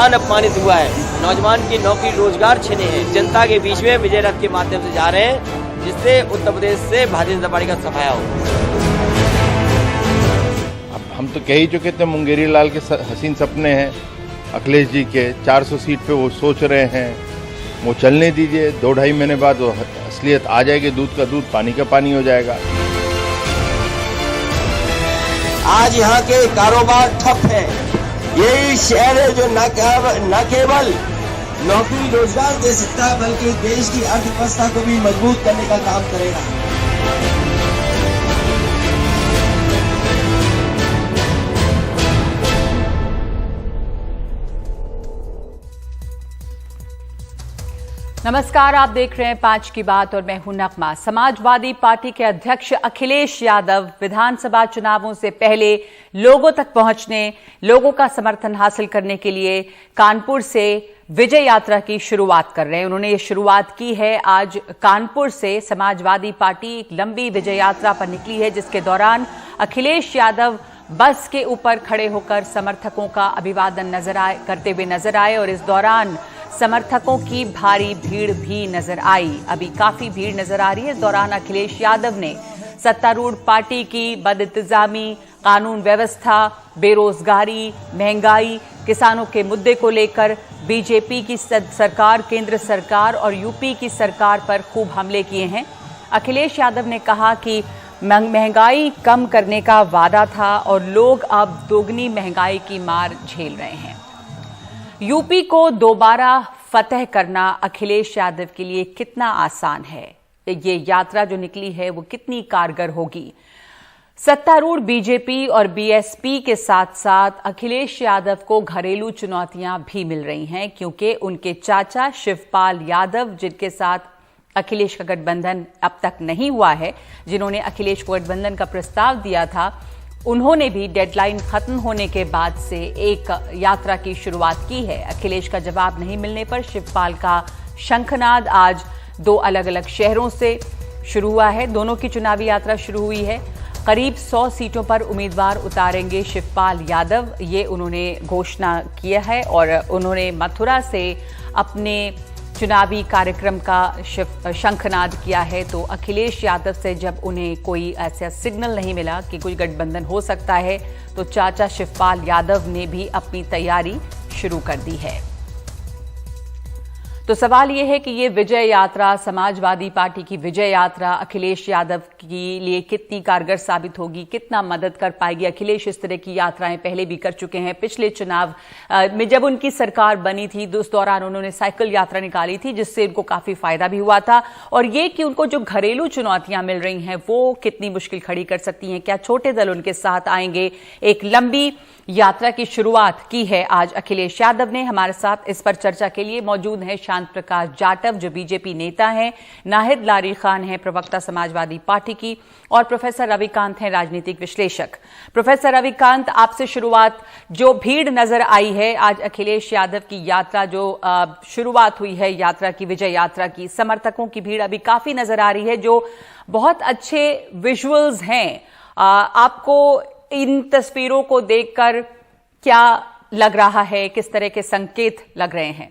नौजवान अपमानित हुआ है, नौजवान की नौकरी रोजगार छिने हैं। जनता के बीच में विजय रथ के माध्यम से जा रहे हैं, जिससे उत्तर प्रदेश से भारतीय जनता पार्टी का सफाया हो। अब हम तो कह ही चुके थे, मुंगेरी लाल के हसीन सपने हैं अखिलेश जी के, 400 सीट पे वो सोच रहे हैं, वो चलने दीजिए। 2-2.5 महीने बाद वो असलियत आ जाएगी, दूध का दूध पानी का पानी हो जाएगा। आज यहाँ के कारोबार ठप है। यही शहर है जो न केवल नौकरी रोजगार दे सकता है, बल्कि देश की अर्थव्यवस्था को भी मजबूत करने का काम करेगा। नमस्कार, आप देख रहे हैं 5 की बात और मैं हूं नगमा। समाजवादी पार्टी के अध्यक्ष अखिलेश यादव विधानसभा चुनावों से पहले लोगों तक पहुंचने, लोगों का समर्थन हासिल करने के लिए कानपुर से विजय यात्रा की शुरुआत कर रहे हैं। उन्होंने ये शुरुआत की है आज कानपुर से। समाजवादी पार्टी एक लंबी विजय यात्रा पर निकली है, जिसके दौरान अखिलेश यादव बस के ऊपर खड़े होकर समर्थकों का अभिवादन करते हुए नजर आए और इस दौरान समर्थकों की भारी भीड़ भी नजर आई। अभी काफी भीड़ नजर आ रही है। इस दौरान अखिलेश यादव ने सत्तारूढ़ पार्टी की बदइंतजामी, कानून व्यवस्था, बेरोजगारी, महंगाई, किसानों के मुद्दे को लेकर बीजेपी की सरकार, केंद्र सरकार और यूपी की सरकार पर खूब हमले किए हैं। अखिलेश यादव ने कहा कि महंगाई कम करने का वादा था और लोग अब दोगुनी महंगाई की मार झेल रहे हैं। यूपी को दोबारा फतह करना अखिलेश यादव के लिए कितना आसान है, ये यात्रा जो निकली है वो कितनी कारगर होगी। सत्तारूढ़ बीजेपी और बीएसपी के साथ साथ अखिलेश यादव को घरेलू चुनौतियां भी मिल रही हैं, क्योंकि उनके चाचा शिवपाल यादव, जिनके साथ अखिलेश का गठबंधन अब तक नहीं हुआ है, जिन्होंने अखिलेश को गठबंधन का प्रस्ताव दिया था, उन्होंने भी डेडलाइन खत्म होने के बाद से एक यात्रा की शुरुआत की है। अखिलेश का जवाब नहीं मिलने पर शिवपाल का शंखनाद आज 2 अलग अलग शहरों से शुरू हुआ है। दोनों की चुनावी यात्रा शुरू हुई है। करीब 100 सीटों पर उम्मीदवार उतारेंगे शिवपाल यादव, ये उन्होंने घोषणा किया है और उन्होंने मथुरा से अपने चुनावी कार्यक्रम का शंखनाद किया है। तो अखिलेश यादव से जब उन्हें कोई ऐसा सिग्नल नहीं मिला कि कोई गठबंधन हो सकता है, तो चाचा शिवपाल यादव ने भी अपनी तैयारी शुरू कर दी है। तो सवाल यह है कि ये विजय यात्रा, समाजवादी पार्टी की विजय यात्रा अखिलेश यादव के लिए कितनी कारगर साबित होगी, कितना मदद कर पाएगी। अखिलेश इस तरह की यात्राएं पहले भी कर चुके हैं। पिछले चुनाव में जब उनकी सरकार बनी थी, उस दौरान उन्होंने साइकिल यात्रा निकाली थी, जिससे उनको काफी फायदा भी हुआ था। और ये कि उनको जो घरेलू चुनौतियां मिल रही हैं वो कितनी मुश्किल खड़ी कर सकती हैं, क्या छोटे दल उनके साथ आएंगे। एक लंबी यात्रा की शुरुआत की है आज अखिलेश यादव ने। हमारे साथ इस पर चर्चा के लिए मौजूद हैं शांत प्रकाश जाटव, जो बीजेपी नेता हैं, नाहिद लारी खान हैं, प्रवक्ता समाजवादी पार्टी की, और प्रोफेसर रविकांत हैं, राजनीतिक विश्लेषक। प्रोफेसर रविकांत, आपसे शुरुआत, जो भीड़ नजर आई है आज अखिलेश यादव की यात्रा, जो शुरुआत हुई है यात्रा की, विजय यात्रा की, समर्थकों की भीड़ अभी काफी नजर आ रही है, जो बहुत अच्छे विजुअल्स हैं। आपको इन तस्वीरों को देखकर क्या लग रहा है, किस तरह के संकेत लग रहे हैं?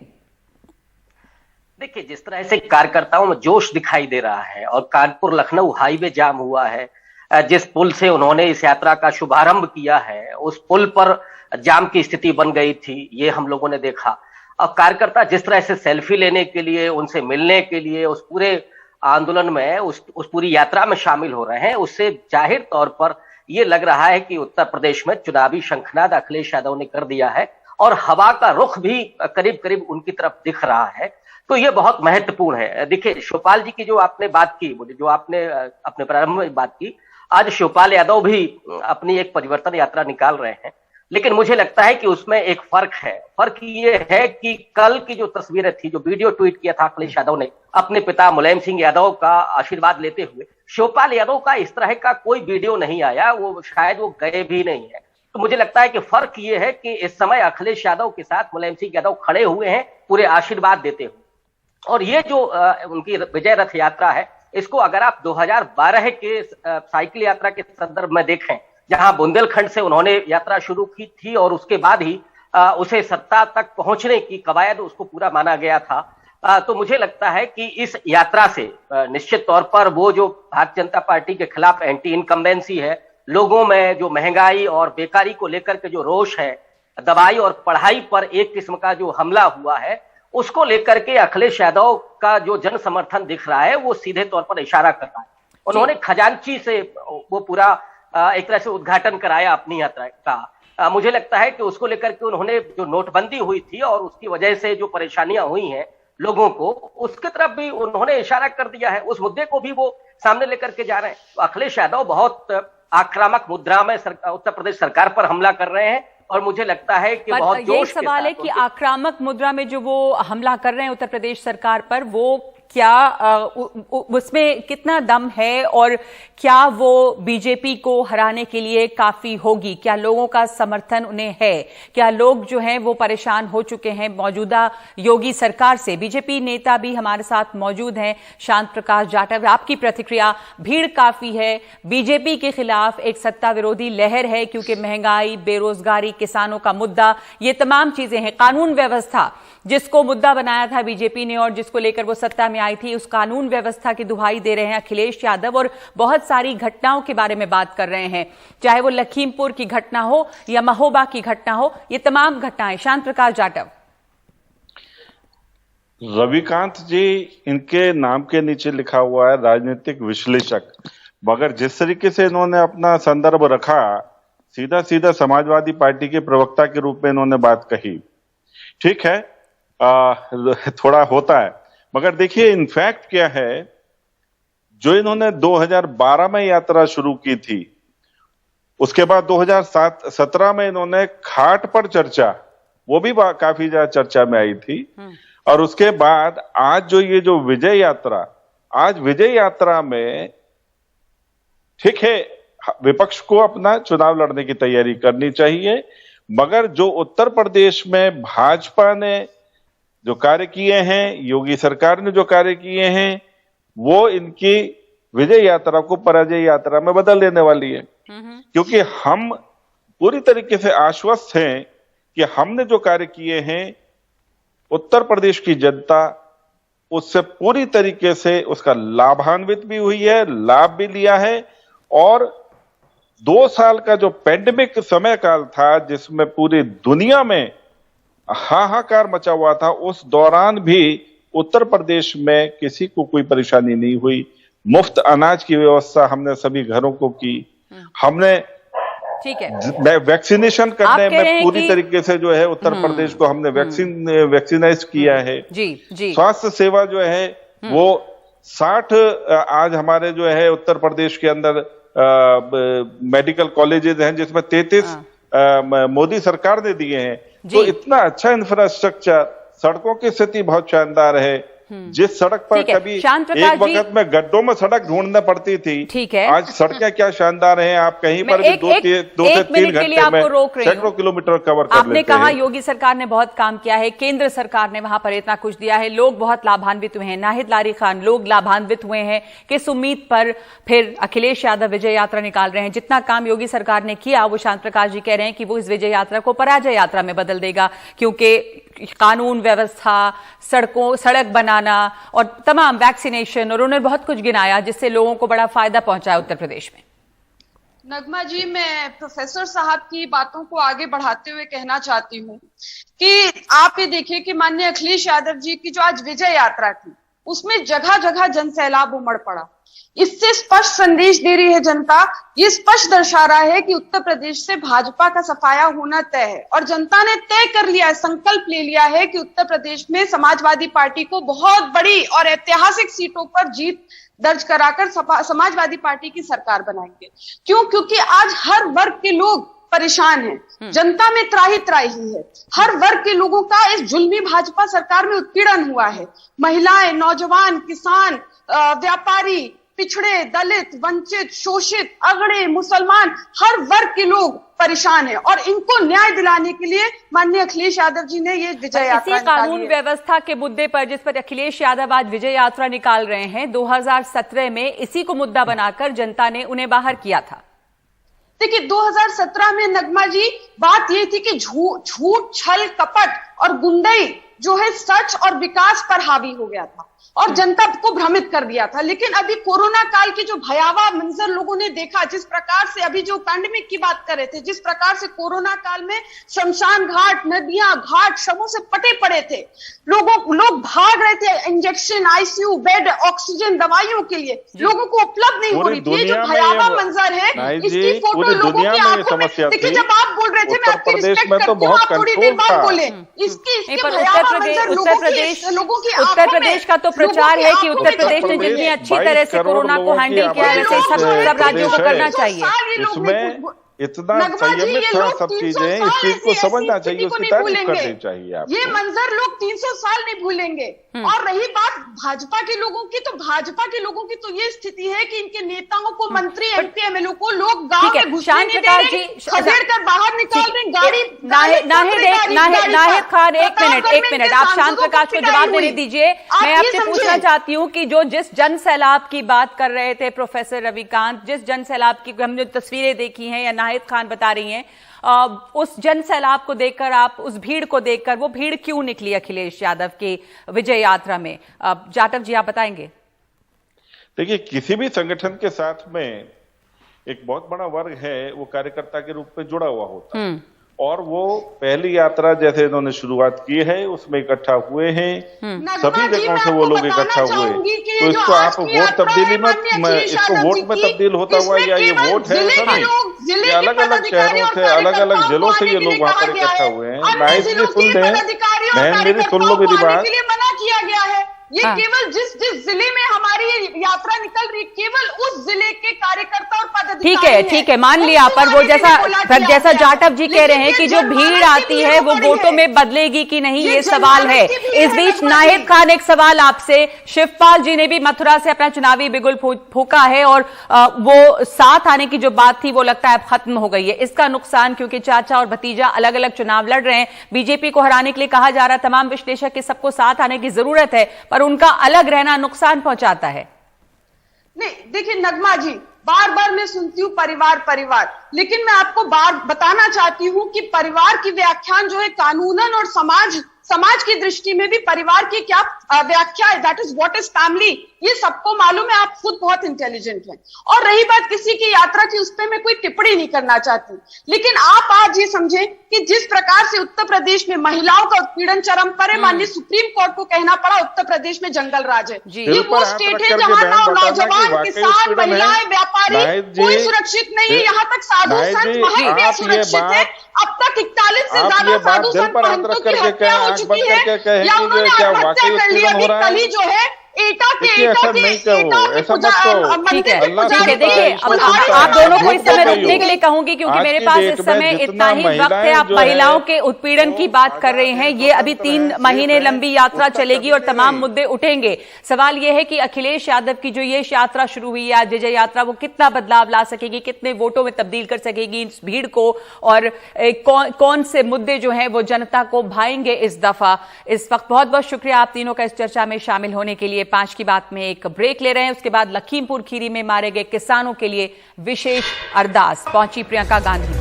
देखिए, जिस तरह से कार्यकर्ताओं में जोश दिखाई दे रहा है और कानपुर लखनऊ हाईवे जाम हुआ है, जिस पुल से उन्होंने इस यात्रा का शुभारंभ किया है, उस पुल पर जाम की स्थिति बन गई थी, ये हम लोगों ने देखा। और कार्यकर्ता जिस तरह से सेल्फी लेने के लिए, उनसे मिलने के लिए उस पूरे आंदोलन में, उस पूरी यात्रा में शामिल हो रहे हैं, उससे जाहिर तौर पर ये लग रहा है कि उत्तर प्रदेश में चुनावी शंखनाद अखिलेश यादव ने कर दिया है और हवा का रुख भी करीब करीब उनकी तरफ दिख रहा है। तो ये बहुत महत्वपूर्ण है। देखिए, शिवपाल जी की जो आपने बात की, जो आपने अपने प्रारंभ में बात की, आज शिवपाल यादव भी अपनी एक परिवर्तन यात्रा निकाल रहे हैं, लेकिन मुझे लगता है कि उसमें एक फर्क है। फर्क ये है कि कल की जो तस्वीरें थी, जो वीडियो ट्वीट किया था अखिलेश यादव ने अपने पिता मुलायम सिंह यादव का आशीर्वाद लेते हुए, शिवपाल यादव का इस तरह का कोई वीडियो नहीं आया, वो शायद वो गए भी नहीं है। तो मुझे लगता है कि फर्क ये है कि इस समय अखिलेश यादव के साथ मुलायम सिंह यादव खड़े हुए हैं पूरे आशीर्वाद देते हुए। और ये जो उनकी विजय रथ यात्रा है, इसको अगर आप 2012 के साइकिल यात्रा के संदर्भ में देखें, जहां बुंदेलखंड से उन्होंने यात्रा शुरू की थी और उसके बाद ही उसे सत्ता तक पहुंचने की कवायद उसको पूरा माना गया था। तो मुझे लगता है कि इस यात्रा से निश्चित तौर पर वो जो भारतीय जनता पार्टी के खिलाफ एंटी इनकम्बेंसी है, लोगों में जो महंगाई और बेकारी को लेकर के जो रोष है, दवाई और पढ़ाई पर एक किस्म का जो हमला हुआ है, उसको लेकर के अखिलेश यादव का जो जन समर्थन दिख रहा है वो सीधे तौर पर इशारा कर रहा है। उन्होंने खजांची से वो पूरा एक तरह से उद्घाटन कराया अपनी यात्रा का। मुझे लगता है कि उसको लेकर के उन्होंने जो नोटबंदी हुई थी और उसकी वजह से जो परेशानियां हुई हैं लोगों को, उसके तरफ भी उन्होंने इशारा कर दिया है, उस मुद्दे को भी वो सामने लेकर के जा रहे हैं। तो अखिलेश यादव बहुत आक्रामक मुद्रा में उत्तर प्रदेश सरकार पर हमला कर रहे हैं और मुझे लगता है कि बहुत जोश के साथ। सवाल है कि आक्रामक मुद्रा में जो वो हमला कर रहे हैं उत्तर प्रदेश सरकार पर, वो क्या उसमें कितना दम है और क्या वो बीजेपी को हराने के लिए काफी होगी? क्या लोगों का समर्थन उन्हें है? क्या लोग जो हैं वो परेशान हो चुके हैं मौजूदा योगी सरकार से? बीजेपी नेता भी हमारे साथ मौजूद हैं, शांत प्रकाश जाटव। आपकी प्रतिक्रिया? भीड़ काफी है, बीजेपी के खिलाफ एक सत्ता विरोधी लहर है क्योंकि महंगाई, बेरोजगारी, किसानों का मुद्दा, ये तमाम चीजें हैं। कानून व्यवस्था जिसको मुद्दा बनाया था बीजेपी ने और जिसको लेकर वो सत्ता में आई थी, उस कानून व्यवस्था की दुहाई दे रहे हैं अखिलेश यादव और बहुत सारी घटनाओं के बारे में बात कर रहे हैं, चाहे वो लखीमपुर की घटना हो या महोबा की घटना हो, ये तमाम घटनाएं। शांत प्रकाश जाटव। रविकांत जी, इनके नाम के नीचे लिखा हुआ है राजनीतिक विश्लेषक, मगर जिस तरीके से इन्होंने अपना संदर्भ रखा, सीधा सीधा समाजवादी पार्टी के प्रवक्ता के रूप में इन्होंने बात कही। ठीक है, थोड़ा होता है, मगर देखिए इनफैक्ट क्या है, जो इन्होंने 2012 में यात्रा शुरू की थी, उसके बाद 2017 में इन्होंने खाट पर चर्चा, वो भी काफी ज्यादा चर्चा में आई थी। और उसके बाद आज जो ये जो विजय यात्रा, आज विजय यात्रा में ठीक है विपक्ष को अपना चुनाव लड़ने की तैयारी करनी चाहिए, मगर जो उत्तर प्रदेश में भाजपा ने जो कार्य किए हैं, योगी सरकार ने जो कार्य किए हैं, वो इनकी विजय यात्रा को पराजय यात्रा में बदल देने वाली है। क्योंकि हम पूरी तरीके से आश्वस्त हैं कि हमने जो कार्य किए हैं, उत्तर प्रदेश की जनता उससे पूरी तरीके से उसका लाभान्वित भी हुई है, लाभ भी लिया है। और 2 साल का जो पैंडेमिक समय काल था जिसमें पूरी दुनिया में हाहाकार मचा हुआ था, उस दौरान भी उत्तर प्रदेश में किसी को कोई परेशानी नहीं हुई। मुफ्त अनाज की व्यवस्था हमने सभी घरों को की, हमने ठीक है वैक्सीनेशन करने में पूरी तरीके से जो है उत्तर प्रदेश को हमने वैक्सीनाइज किया है। जी। स्वास्थ्य सेवा जो है वो 60 आज हमारे जो है उत्तर प्रदेश के अंदर मेडिकल कॉलेजेस हैं जिसमें 33 मोदी सरकार ने दिए हैं। तो इतना अच्छा इंफ्रास्ट्रक्चर, सड़कों की स्थिति बहुत शानदार है। जिस सड़क पर कभी एक वक्त में गड्ढों में सड़क ढूंढना पड़ती थी, ठीक है, आज सड़कें क्या शानदार हैं। आप कहीं पर भी 2 से 3 घंटे में सैकड़ों किलोमीटर कवर कर लेते हैं। आपने कहा योगी सरकार ने बहुत काम किया है, केंद्र सरकार ने वहां पर इतना कुछ दिया है, लोग बहुत लाभान्वित हुए हैं। नाहिद लारी खान, लोग लाभान्वित हुए हैं। किस उम्मीद पर फिर अखिलेश यादव विजय यात्रा निकाल रहे हैं? जितना काम योगी सरकार ने किया, वो शांत प्रकाश जी कह रहे हैं कि वो इस विजय यात्रा को पराजय यात्रा में बदल देगा, क्योंकि कानून व्यवस्था, सड़क बनाना और तमाम वैक्सीनेशन, और उन्होंने बहुत कुछ गिनाया जिससे लोगों को बड़ा फायदा पहुंचा है उत्तर प्रदेश में। नगमा जी, मैं प्रोफेसर साहब की बातों को आगे बढ़ाते हुए कहना चाहती हूँ कि आप ये देखिए कि माननीय अखिलेश यादव जी की जो आज विजय यात्रा थी, उसमें जगह जगह जन सैलाब उमड़ पड़ा। इससे स्पष्ट संदेश दे रही है जनता, ये स्पष्ट दर्शा रहा है कि उत्तर प्रदेश से भाजपा का सफाया होना तय है और जनता ने तय कर लिया है, संकल्प ले लिया है कि उत्तर प्रदेश में समाजवादी पार्टी को बहुत बड़ी और ऐतिहासिक सीटों पर जीत दर्ज कराकर समाजवादी पार्टी की सरकार बनाएंगे। क्यों? क्योंकि आज हर वर्ग के लोग परेशान हैं, जनता में त्राही त्राही है। हर वर्ग के लोगों का इस जुल्मी भाजपा सरकार में उत्पीड़न हुआ है। महिलाएं, नौजवान, किसान, व्यापारी, पिछड़े, दलित, वंचित, शोषित, अगड़े, मुसलमान, हर वर्ग के लोग परेशान हैं और इनको न्याय दिलाने के लिए माननीय अखिलेश यादव जी ने ये विजय यात्रा निकाली है। कानून व्यवस्था के मुद्दे पर जिस पर अखिलेश यादव आज विजय यात्रा निकाल रहे हैं, 2017 में इसी को मुद्दा बनाकर जनता ने उन्हें बाहर किया था। देखिए 2017 में नगमा जी बात ये थी कि झूठ छल कपट और गुंडई जो है सच और विकास पर हावी हो गया था और जनता को भ्रमित कर दिया था। लेकिन अभी कोरोना काल के जो भयावह मंजर लोगों ने देखा, जिस प्रकार से अभी जो पैंडेमिक की बात कर रहे थे, जिस प्रकार से कोरोना काल में शमशान घाट, नदियां, घाट शवों से पटे पड़े थे, लोग भाग रहे थे इंजेक्शन, आईसीयू बेड, ऑक्सीजन, दवाइयों के लिए, लोगों को उपलब्ध नहीं हो रही थी। ये जो भयावह मंजर है, इसकी फोटो लोगों की आंखों में देखिए। जब आप बोल रहे थे, मैं आपकी रिस्पेक्ट करती हूँ, आप थोड़ी देर बाद बोले, इसके भयावह मंजर उत्तर प्रदेश का तो प्रचार है कि उत्तर प्रदेश ने जितनी अच्छी तरह से कोरोना को हैंडल किया है, वैसे सब राज्यों को करना चाहिए। उसमें इतना संयमित था सब चीजें, इस चीज को समझना चाहिए, उसकी तारीफ करनी चाहिए आपको। ये मंजर लोग 300 साल नहीं भूलेंगे। और रही बात भाजपा के लोगों की, तो भाजपा के लोगों की तो ये स्थिति है कि इनके नेताओं को, मंत्री, एमपी, एमएलए को लोग गांव में घुसने नहीं दे रहे, खदेड़ कर बाहर निकाल रहे। नाहिद खान, एक मिनट, आप शांत प्रकाश को जवाब देने दीजिए। मैं आपसे पूछना चाहती हूँ कि जिस जन सैलाब की बात कर रहे थे प्रोफेसर रविकांत, जिस जन सैलाब की हमने तस्वीरें देखी हैं या नाहिद खान बता रही हैं, उस जन सैलाब को देखकर, आप उस भीड़ को देखकर, वो भीड़ क्यों निकली अखिलेश यादव की विजय यात्रा में? जाटव जी, आप बताएंगे। देखिए, किसी भी संगठन के साथ में एक बहुत बड़ा वर्ग है, वो कार्यकर्ता के रूप में जुड़ा हुआ होता है, और वो पहली यात्रा जैसे इन्होंने शुरुआत की है उसमें इकट्ठा हुए हैं, सभी जगहों से वो लोग इकट्ठा हुए। तो इसको आप वोट तब्दीली में, इसको वोट में तब्दील होता हुआ, या ये वोट है, ऐसा नहीं। ये अलग अलग शहरों से, अलग अलग जिलों से ये लोग वहां पर इकट्ठा हुए हैं। नाइट जी सुन लें, बहन मेरी सुन लो मेरी बात। मना किया गया है, ये केवल जिस जिले में हमारी यात्रा निकल रही, केवल उस जिले के कार्यकर्ता और पदाधिकारी। ठीक है, मान लिया, पर वो जैसा जाटव जी कह रहे हैं कि जो भीड़ आती है वो वोटों में बदलेगी कि नहीं, ये सवाल है। इस बीच नाहिद खान, एक सवाल आपसे, शिवपाल जी ने भी मथुरा से अपना चुनावी बिगुल फूंका है और वो साथ आने की जो बात थी वो लगता है अब खत्म हो गई है। इसका नुकसान, क्योंकि चाचा और भतीजा अलग अलग चुनाव लड़ रहे हैं, बीजेपी को हराने के लिए कहा जा रहा है, तमाम विश्लेषक के सबको साथ आने की जरूरत है, पर उनका अलग रहना नुकसान पहुंचाता है। नहीं, देखिए नगमा जी, बार बार मैं सुनती हूँ परिवार, लेकिन मैं आपको बताना चाहती हूँ कि परिवार की व्याख्यान जो है कानूनन और समाज की दृष्टि में भी परिवार की क्या व्याख्या है, that is what is family, ये सबको मालूम है। आप खुद बहुत इंटेलिजेंट हैं। और रही बात किसी की यात्रा की, उस पर मैं कोई टिप्पणी नहीं करना चाहती, लेकिन आप आज ये समझें कि जिस प्रकार से उत्तर प्रदेश में महिलाओं का उत्पीड़न चरम पर है, माननीय सुप्रीम कोर्ट को कहना पड़ा उत्तर प्रदेश में जंगल राज है। ये वो स्टेट है जहां नौजवान, किसान, महिलाएं, व्यापारी कोई सुरक्षित नहीं है। यहाँ तक साधु संत महल भी असुरक्षित है। अब तक 41 से ज्यादा साधु संत महंतों की हत्या हो चुकी है, या उन्होंने आत्महत्या कर ली। अभी कल ही जो है एटा के ठीक है, देखिए, आप दोनों को इस समय रुकने के लिए कहूंगी, क्योंकि मेरे पास इस समय इतना ही वक्त है। आप महिलाओं के उत्पीड़न की बात कर रहे हैं, ये अभी 3 महीने लंबी यात्रा चलेगी और तमाम मुद्दे उठेंगे। सवाल ये है कि अखिलेश यादव की जो ये यात्रा शुरू हुई है, आज विजय यात्रा, वो कितना बदलाव ला सकेगी, कितने वोटों में तब्दील कर सकेगी इस भीड़ को, और कौन से मुद्दे जो हैं वो जनता को भाएंगे इस दफा। इस वक्त बहुत बहुत शुक्रिया आप तीनों का इस चर्चा में शामिल होने के लिए। 5 की बात में एक ब्रेक ले रहे हैं, उसके बाद लखीमपुर खीरी में मारे गए किसानों के लिए विशेष अरदास पहुंची प्रियंका गांधी।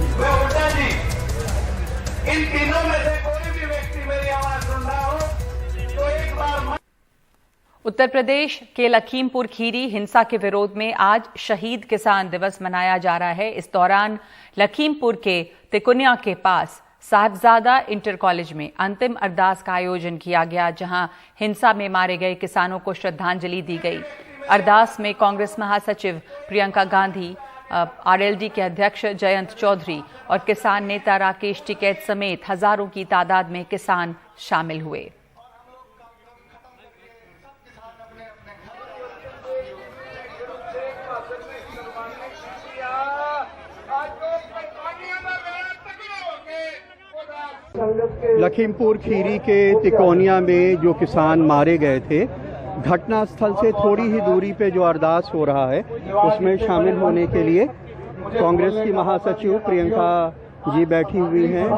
इन तीनों में से कोई भी व्यक्ति मेरी आवाज सुन रहा हो तो एक बार। उत्तर प्रदेश के लखीमपुर खीरी हिंसा के विरोध में आज शहीद किसान दिवस मनाया जा रहा है। इस दौरान लखीमपुर के तिकुनिया के पास साहिबजादा इंटर कॉलेज में अंतिम अरदास का आयोजन किया गया, जहां हिंसा में मारे गए किसानों को श्रद्धांजलि दी गई। अरदास में कांग्रेस महासचिव प्रियंका गांधी, आरएलडी के अध्यक्ष जयंत चौधरी और किसान नेता राकेश टिकैत समेत हजारों की तादाद में किसान शामिल हुए। लखीमपुर खीरी के तिकोनिया में जो किसान मारे गए थे, घटनास्थल से थोड़ी ही दूरी पे जो अरदास हो रहा है उसमें शामिल होने के लिए कांग्रेस की महासचिव प्रियंका जी बैठी हुई हैं,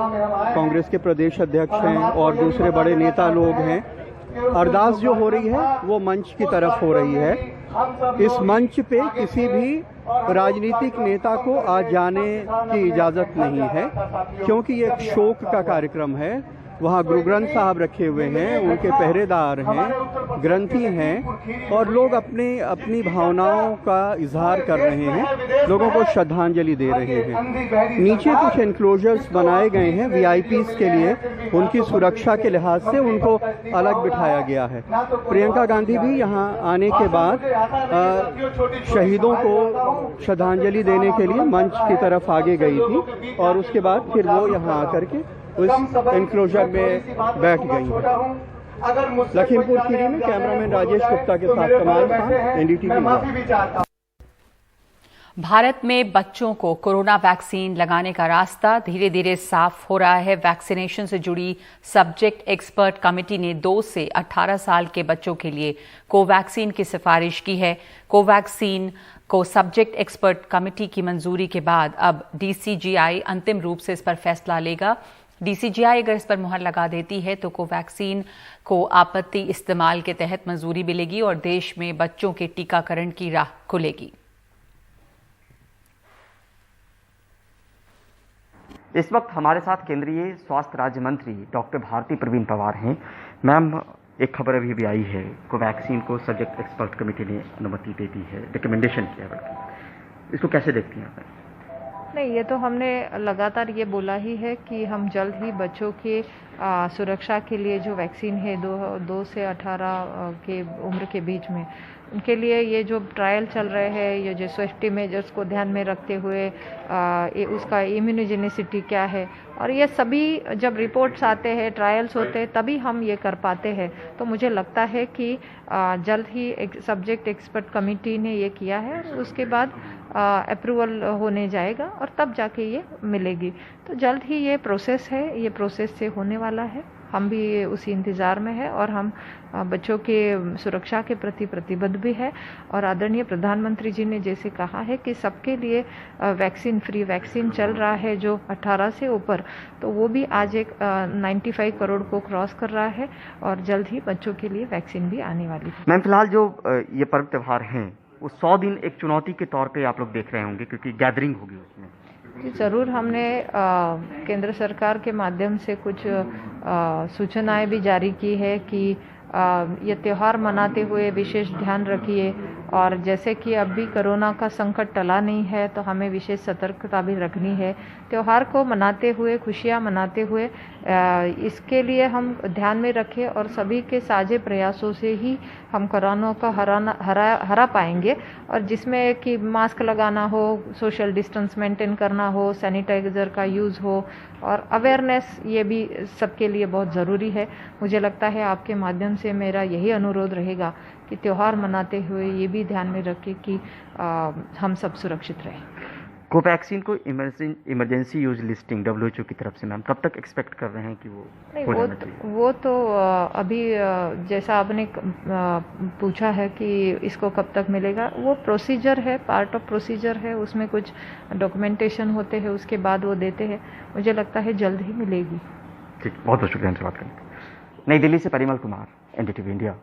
कांग्रेस के प्रदेश अध्यक्ष हैं और दूसरे बड़े नेता लोग हैं। अरदास जो हो रही है वो मंच की तरफ हो रही है इस मंच पे किसी भी राजनीतिक नेता को आज जाने की इजाज़त नहीं है, क्योंकि ये एक शोक का कार्यक्रम है। वहाँ गुरु ग्रंथ साहब रखे हुए हैं, उनके पहरेदार हैं, ग्रंथी हैं, और लोग अपनी भावनाओं का इजहार कर रहे हैं, लोगों को श्रद्धांजलि दे रहे हैं। नीचे कुछ एनक्लोजर्स बनाए गए हैं वीआईपीज़ के लिए, उनकी सुरक्षा के लिहाज से उनको अलग बिठाया गया है। प्रियंका गांधी भी यहाँ आने के बाद शहीदों को श्रद्धांजलि देने के लिए मंच की तरफ आगे गई थी, और उसके बाद फिर वो यहाँ आकर के उस एनक्लोजर में बैठ गई हैं। लखीमपुर खीरी में कैमरामैन राजेश गुप्ता के साथ कमाल खान, एनडीटीवी। भारत में बच्चों को कोरोना वैक्सीन लगाने का रास्ता धीरे धीरे साफ हो रहा है। वैक्सीनेशन से जुड़ी सब्जेक्ट एक्सपर्ट कमेटी ने 2 से 18 साल के बच्चों के लिए कोवैक्सीन की सिफारिश की है। कोवैक्सीन को सब्जेक्ट एक्सपर्ट कमेटी की मंजूरी के बाद अब डीसीजीआई अंतिम रूप से इस पर फैसला लेगा। डीसीजीआई अगर इस पर मुहर लगा देती है तो कोवैक्सीन को आपत्ति इस्तेमाल के तहत मंजूरी मिलेगी और देश में बच्चों के टीकाकरण की राह खुलेगी। इस वक्त हमारे साथ केंद्रीय स्वास्थ्य राज्य मंत्री डॉक्टर भारती प्रवीण पवार हैं। मैम, एक खबर अभी आई है, कोवैक्सीन को सब्जेक्ट एक्सपर्ट कमेटी ने अनुमति दे दी है, रिकमेंडेशन किया, बल्कि इसको कैसे देखती हैं आप? नहीं, ये तो हमने लगातार ये बोला ही है कि हम जल्द ही बच्चों के सुरक्षा के लिए जो वैक्सीन है 2 से 18 के उम्र के बीच में, उनके लिए ये जो ट्रायल चल रहे हैं, ये जो सेफ्टी मेजर्स को ध्यान में रखते हुए उसका इम्यूनोजेनिसिटी क्या है, और ये सभी जब रिपोर्ट्स आते हैं, ट्रायल्स होते हैं, तभी हम ये कर पाते हैं। तो मुझे लगता है कि जल्द ही एक सब्जेक्ट एक्सपर्ट कमेटी ने ये किया है, उसके बाद अप्रूवल होने जाएगा और तब जाके ये मिलेगी। तो जल्द ही ये प्रोसेस है, ये प्रोसेस से होने वाला है। हम भी उसी इंतज़ार में है और हम बच्चों के सुरक्षा के प्रति प्रतिबद्ध भी है। और आदरणीय प्रधानमंत्री जी ने जैसे कहा है कि सबके लिए वैक्सीन फ्री वैक्सीन चल रहा है जो 18 से ऊपर, तो वो भी आज एक 95 करोड़ को क्रॉस कर रहा है और जल्द ही बच्चों के लिए वैक्सीन भी आने वाली है। मैम, फिलहाल जो ये पर्व त्यौहार हैं वो 100 दिन एक चुनौती के तौर पे आप लोग देख रहे होंगे, क्योंकि गैदरिंग होगी उसमें। ज़रूर हमने केंद्र सरकार के माध्यम से कुछ सूचनाएं भी जारी की है कि ये त्यौहार मनाते हुए विशेष ध्यान रखिए, और जैसे कि अब भी कोरोना का संकट टला नहीं है तो हमें विशेष सतर्कता भी रखनी है। त्यौहार को मनाते हुए, खुशियाँ मनाते हुए इसके लिए हम ध्यान में रखें और सभी के साझे प्रयासों से ही हम कोरोना को हरा पाएंगे, और जिसमें कि मास्क लगाना हो, सोशल डिस्टेंस मेंटेन करना हो, सैनिटाइजर का यूज़ हो, और अवेयरनेस ये भी सबके लिए बहुत ज़रूरी है। मुझे लगता है आपके माध्यम से मेरा यही अनुरोध रहेगा कि त्यौहार मनाते हुए ये भी ध्यान में रखें कि हम सब सुरक्षित रहें। कोवैक्सीन को इमरजेंसी यूज लिस्टिंग WHO की तरफ से मैम कब तक एक्सपेक्ट कर रहे हैं कि वो नहीं, हो जाना चाहिए? वो तो अभी जैसा आपने पूछा है कि इसको कब तक मिलेगा, वो प्रोसीजर है, पार्ट ऑफ प्रोसीजर है, उसमें कुछ डॉक्यूमेंटेशन होते हैं, उसके बाद वो देते हैं। मुझे लगता है जल्द ही मिलेगी। ठीक, बहुत बहुत शुक्रिया हमसे बात करने। नई दिल्ली से परिमल कुमार, NDTV इंडिया।